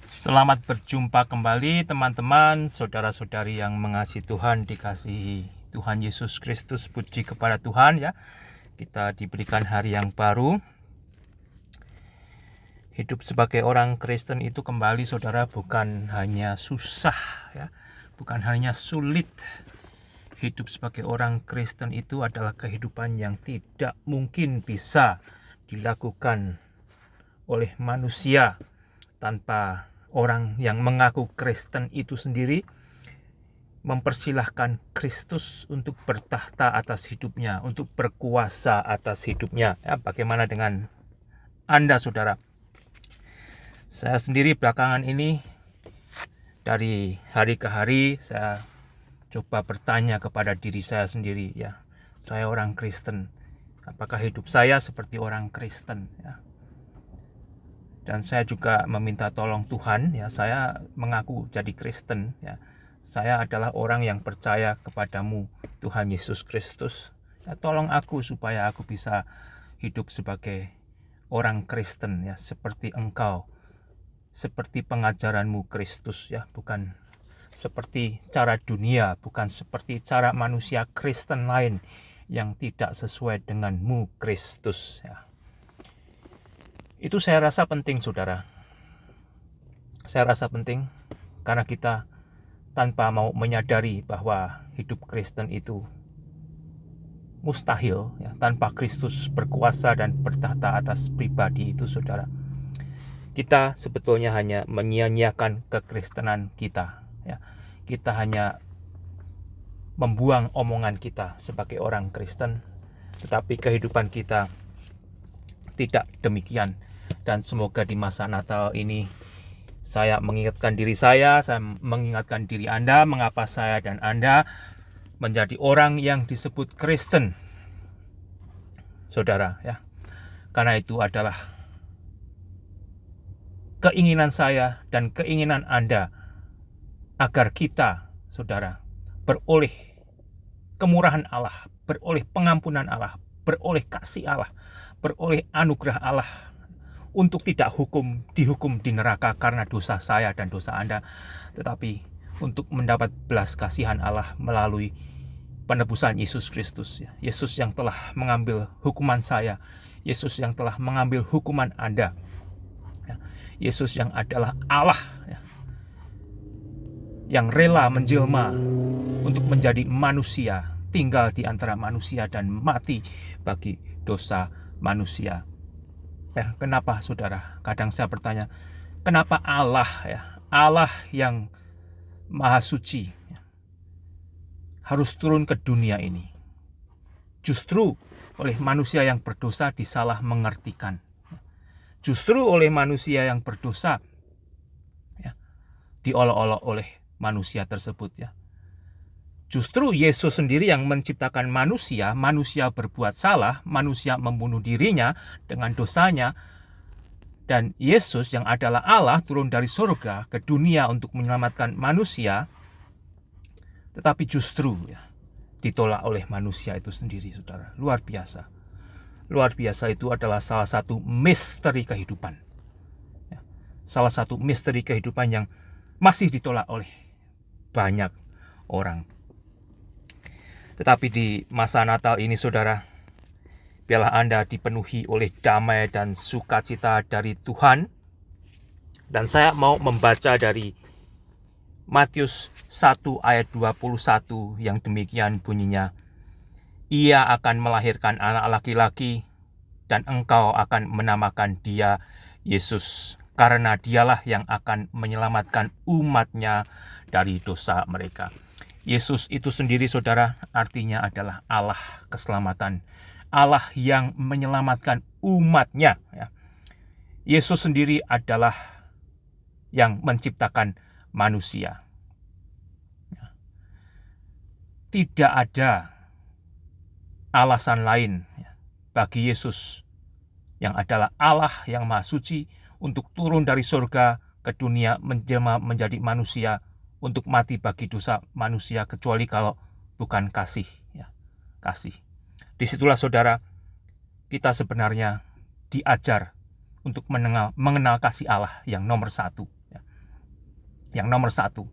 Selamat berjumpa kembali teman-teman, saudara-saudari yang mengasihi Tuhan, dikasihi Tuhan Yesus Kristus. Puji kepada Tuhan ya. Kita diberikan hari yang baru. Hidup sebagai orang Kristen itu kembali saudara bukan hanya susah ya, bukan hanya sulit. Hidup sebagai orang Kristen itu adalah kehidupan yang tidak mungkin bisa dilakukan oleh manusia tanpa orang yang mengaku Kristen itu sendiri mempersilahkan Kristus untuk bertahta atas hidupnya, untuk berkuasa atas hidupnya. Ya, bagaimana dengan Anda, saudara? Saya sendiri belakangan ini, dari hari ke hari, saya coba bertanya kepada diri saya sendiri, ya, saya orang Kristen, apakah hidup saya seperti orang Kristen? Ya. Dan saya juga meminta tolong Tuhan, ya, saya mengaku jadi Kristen, ya. Saya adalah orang yang percaya kepadamu, Tuhan Yesus Kristus. Ya, tolong aku supaya aku bisa hidup sebagai orang Kristen, ya, seperti Engkau, seperti pengajaranmu Kristus, ya, bukan seperti cara dunia, bukan seperti cara manusia Kristen lain yang tidak sesuai denganmu Kristus, ya. Itu saya rasa penting, saudara. Saya rasa penting karena kita tanpa mau menyadari bahwa hidup Kristen itu mustahil ya, tanpa Kristus berkuasa dan bertahta atas pribadi itu, saudara. Kita sebetulnya hanya menyia-nyiakan kekristenan kita ya. Kita hanya membuang omongan kita sebagai orang Kristen, tetapi kehidupan kita tidak demikian. Dan semoga di masa Natal ini saya mengingatkan diri saya mengingatkan diri Anda, mengapa saya dan Anda menjadi orang yang disebut Kristen, saudara ya. Karena itu adalah keinginan saya dan keinginan Anda agar kita, saudara, beroleh kemurahan Allah, beroleh pengampunan Allah, beroleh kasih Allah, beroleh anugerah Allah, untuk tidak dihukum di neraka karena dosa saya dan dosa Anda, tetapi untuk mendapat belas kasihan Allah melalui penebusan Yesus Kristus. Ya. Yesus yang telah mengambil hukuman saya, Yesus yang telah mengambil hukuman Anda. Ya. Yesus yang adalah Allah, ya, yang rela menjelma untuk menjadi manusia, tinggal di antara manusia dan mati bagi dosa manusia. Ya, kenapa saudara? Kadang saya bertanya, kenapa Allah ya, Allah yang Maha Suci ya, harus turun ke dunia ini? Justru oleh manusia yang berdosa disalah mengertikan. Justru oleh manusia yang berdosa ya, diolok-olok oleh manusia tersebut ya. Justru Yesus sendiri yang menciptakan manusia, manusia berbuat salah, manusia membunuh dirinya dengan dosanya, dan Yesus yang adalah Allah turun dari surga ke dunia untuk menyelamatkan manusia, tetapi justru ya, ditolak oleh manusia itu sendiri, saudara. Luar biasa. Luar biasa itu adalah salah satu misteri kehidupan. Ya, salah satu misteri kehidupan yang masih ditolak oleh banyak orang. Tetapi di masa Natal ini, saudara, biarlah Anda dipenuhi oleh damai dan sukacita dari Tuhan. Dan saya mau membaca dari Matius 1 ayat 21 yang demikian bunyinya. Ia akan melahirkan anak laki-laki dan engkau akan menamakan dia Yesus, karena dialah yang akan menyelamatkan umatnya dari dosa mereka. Yesus itu sendiri, saudara, artinya adalah Allah keselamatan. Allah yang menyelamatkan umatnya. Ya. Yesus sendiri adalah yang menciptakan manusia. Ya. Tidak ada alasan lain ya, bagi Yesus yang adalah Allah yang Maha Suci untuk turun dari surga ke dunia menjelma menjadi manusia untuk mati bagi dosa manusia, kecuali kalau bukan kasih ya, kasih. Disitulah saudara, kita sebenarnya diajar untuk mengenal kasih Allah yang nomor satu. Yang nomor satu,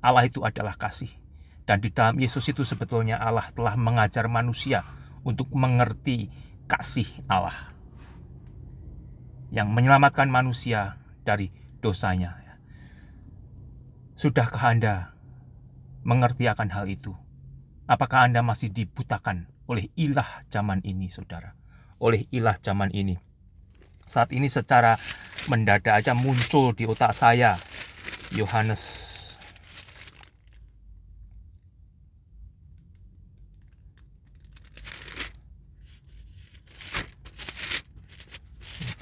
Allah itu adalah kasih. Dan di dalam Yesus itu sebetulnya Allah telah mengajar manusia untuk mengerti kasih Allah yang menyelamatkan manusia dari dosanya. Sudahkah Anda mengerti akan hal itu? Apakah Anda masih dibutakan oleh ilah zaman ini, saudara? Oleh ilah zaman ini. Saat ini secara mendadak aja muncul di otak saya Yohanes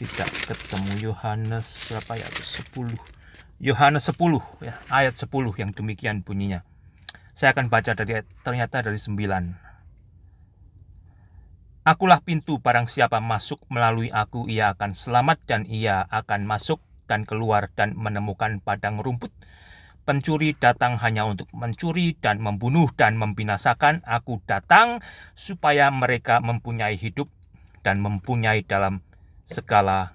tidak ketemu. Yohanes berapa ya? 10. Yohanes 10 ya, ayat 10 yang demikian bunyinya. Saya akan baca ternyata dari 9. Akulah pintu, barang siapa masuk melalui aku, ia akan selamat dan ia akan masuk dan keluar dan menemukan padang rumput. Pencuri datang hanya untuk mencuri dan membunuh dan membinasakan. Aku datang supaya mereka mempunyai hidup dan mempunyai dalam segala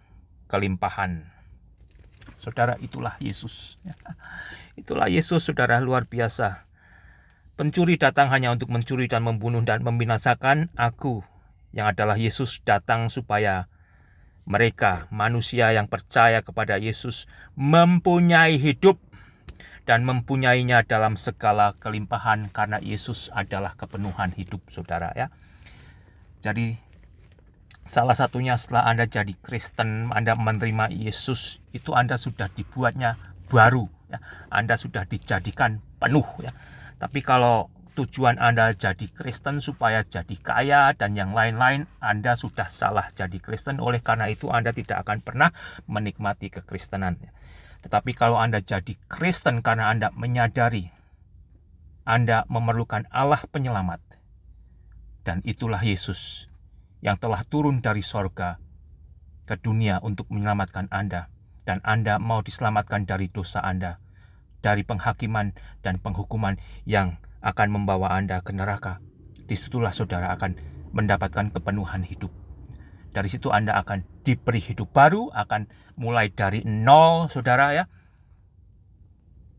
kelimpahan. Saudara, itulah Yesus. Itulah Yesus, saudara, luar biasa. Pencuri datang hanya untuk mencuri dan membunuh dan membinasakan. Aku, yang adalah Yesus, datang supaya mereka, manusia yang percaya kepada Yesus, mempunyai hidup dan mempunyainya dalam segala kelimpahan, karena Yesus adalah kepenuhan hidup, saudara ya. Jadi salah satunya setelah Anda jadi Kristen, Anda menerima Yesus, itu Anda sudah dibuatnya baru ya. Anda sudah dijadikan penuh ya. Tapi kalau tujuan Anda jadi Kristen supaya jadi kaya dan yang lain-lain, Anda sudah salah jadi Kristen. Oleh karena itu Anda tidak akan pernah menikmati kekristenan ya. Tetapi kalau Anda jadi Kristen karena Anda menyadari Anda memerlukan Allah penyelamat, dan itulah Yesus yang telah turun dari sorga ke dunia untuk menyelamatkan Anda, dan Anda mau diselamatkan dari dosa Anda, dari penghakiman dan penghukuman yang akan membawa Anda ke neraka. Disitulah saudara akan mendapatkan kepenuhan hidup. Dari situ Anda akan diberi hidup baru, akan mulai dari nol, saudara ya.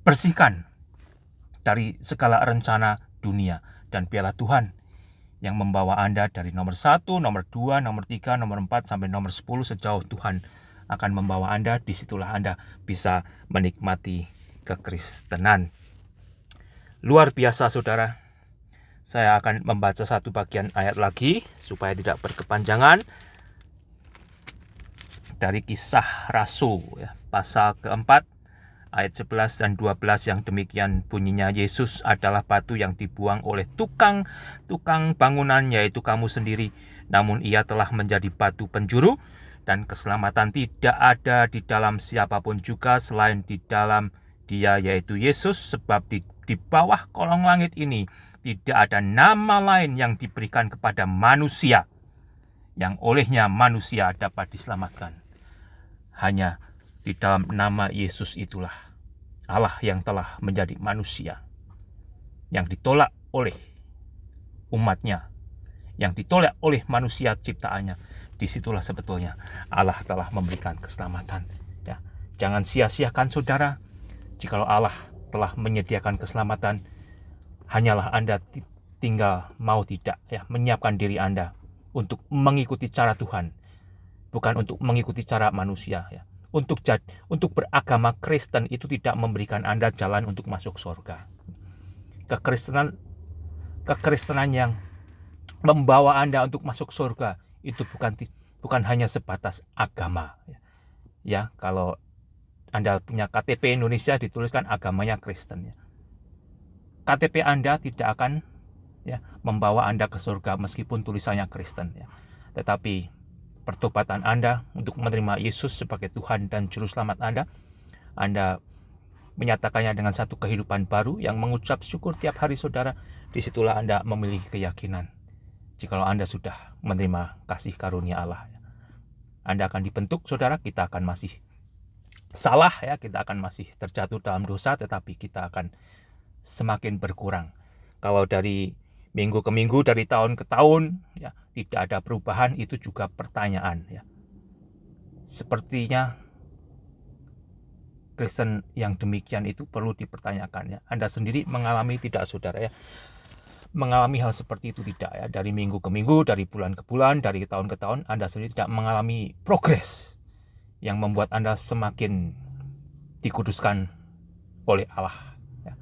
Bersihkan dari segala rencana dunia, dan biarlah Tuhan yang membawa Anda dari nomor 1, nomor 2, nomor 3, nomor 4, sampai nomor 10 sejauh Tuhan akan membawa Anda. Disitulah Anda bisa menikmati kekristenan. Luar biasa, saudara. Saya akan membaca satu bagian ayat lagi supaya tidak berkepanjangan. Dari Kisah Rasul ya, pasal keempat ayat 11 dan 12 yang demikian bunyinya. Yesus adalah batu yang dibuang oleh tukang bangunan, yaitu kamu sendiri. Namun ia telah menjadi batu penjuru, dan keselamatan tidak ada di dalam siapapun juga selain di dalam Dia, yaitu Yesus. Sebab di bawah kolong langit ini tidak ada nama lain yang diberikan kepada manusia yang olehnya manusia dapat diselamatkan. Hanya di dalam nama Yesus itulah Allah yang telah menjadi manusia, yang ditolak oleh umatnya, yang ditolak oleh manusia ciptaannya. Disitulah sebetulnya Allah telah memberikan keselamatan ya. Jangan sia-siakan, saudara. Jikalau Allah telah menyediakan keselamatan, hanyalah Anda tinggal mau tidak ya, menyiapkan diri Anda untuk mengikuti cara Tuhan, bukan untuk mengikuti cara manusia ya. Untuk beragama Kristen itu tidak memberikan Anda jalan untuk masuk surga. Kekristenan yang membawa Anda untuk masuk surga itu bukan hanya sebatas agama ya. Kalau Anda punya KTP Indonesia dituliskan agamanya Kristen ya. KTP Anda tidak akan ya membawa Anda ke surga meskipun tulisannya Kristen ya. Tetapi pertobatan Anda untuk menerima Yesus sebagai Tuhan dan Juru Selamat Anda menyatakannya dengan satu kehidupan baru yang mengucap syukur tiap hari, saudara. Disitulah Anda memiliki keyakinan. Jikalau Anda sudah menerima kasih karunia Allah, Anda akan dibentuk, saudara. Kita akan masih salah ya, kita akan masih terjatuh dalam dosa, tetapi kita akan semakin berkurang. Kalau dari minggu ke minggu, dari tahun ke tahun ya, tidak ada perubahan, itu juga pertanyaan ya. Sepertinya Kristen yang demikian itu perlu dipertanyakan ya. Anda sendiri mengalami tidak, saudara ya? Mengalami hal seperti itu tidak ya? Dari minggu ke minggu, dari bulan ke bulan, dari tahun ke tahun, Anda sendiri tidak mengalami progres yang membuat Anda semakin dikuduskan oleh Allah ya.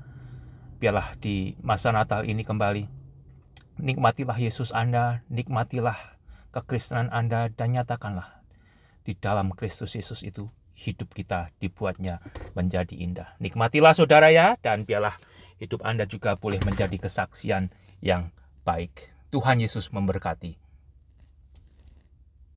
Biarlah di masa Natal ini kembali, nikmatilah Yesus Anda, nikmatilah kekristenan Anda, dan nyatakanlah di dalam Kristus Yesus itu hidup kita dibuatnya menjadi indah. Nikmatilah saudara ya, dan biarlah hidup Anda juga boleh menjadi kesaksian yang baik. Tuhan Yesus memberkati.